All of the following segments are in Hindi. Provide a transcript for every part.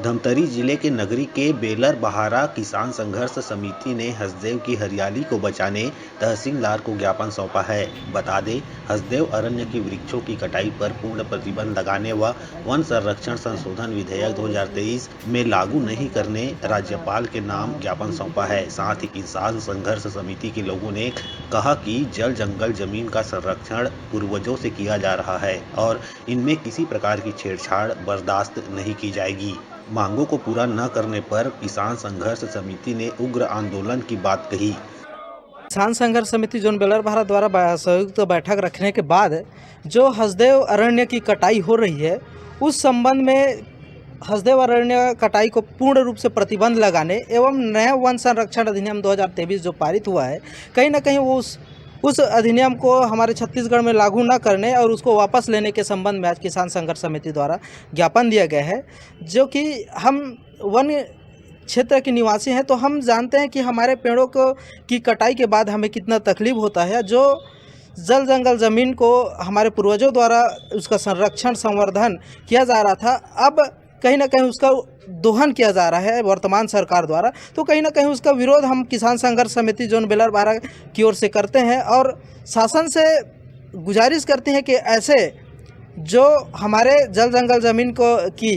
धमतरी जिले के नगरी के बेलर बहारा किसान संघर्ष समिति ने हसदेव की हरियाली को बचाने तहसीलदार को ज्ञापन सौंपा है। बता दें, हसदेव अरण्य की वृक्षों की कटाई पर पूर्ण प्रतिबंध लगाने व वन संरक्षण संशोधन विधेयक 2023 में लागू नहीं करने राज्यपाल के नाम ज्ञापन सौंपा है। साथ ही किसान संघर्ष समिति के लोगों ने कहा कि जल जंगल जमीन का संरक्षण पूर्वजों से किया जा रहा है और इनमें किसी प्रकार की छेड़छाड़ बर्दाश्त नहीं की जाएगी। मांगों को पूरा न करने पर किसान संघर्ष समिति ने उग्र आंदोलन की बात कही। किसान संघर्ष समिति जोन बेलर बहारा द्वारा संयुक्त बैठक रखने के बाद जो हसदेव अरण्य की कटाई हो रही है, उस संबंध में हसदेव अरण्य कटाई को पूर्ण रूप से प्रतिबंध लगाने एवं नया वन संरक्षण अधिनियम 2023 जो पारित हुआ है, कहीं ना कहीं वो उस अधिनियम को हमारे छत्तीसगढ़ में लागू न करने और उसको वापस लेने के संबंध में आज किसान संघर्ष समिति द्वारा ज्ञापन दिया गया है। जो कि हम वन क्षेत्र के निवासी हैं तो हम जानते हैं कि हमारे पेड़ों की कटाई के बाद हमें कितना तकलीफ होता है। जो जल जंगल ज़मीन को हमारे पूर्वजों द्वारा उसका संरक्षण संवर्धन किया जा रहा था, अब कहीं ना कहीं उसका दोहन किया जा रहा है वर्तमान सरकार द्वारा। तो कहीं ना कहीं उसका विरोध हम किसान संघर्ष समिति जोन बेलर बहारा की ओर से करते हैं और शासन से गुजारिश करते हैं कि ऐसे जो हमारे जल जंगल ज़मीन को की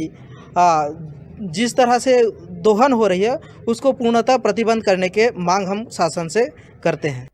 जिस तरह से दोहन हो रही है उसको पूर्णतः प्रतिबंध करने के मांग हम शासन से करते हैं।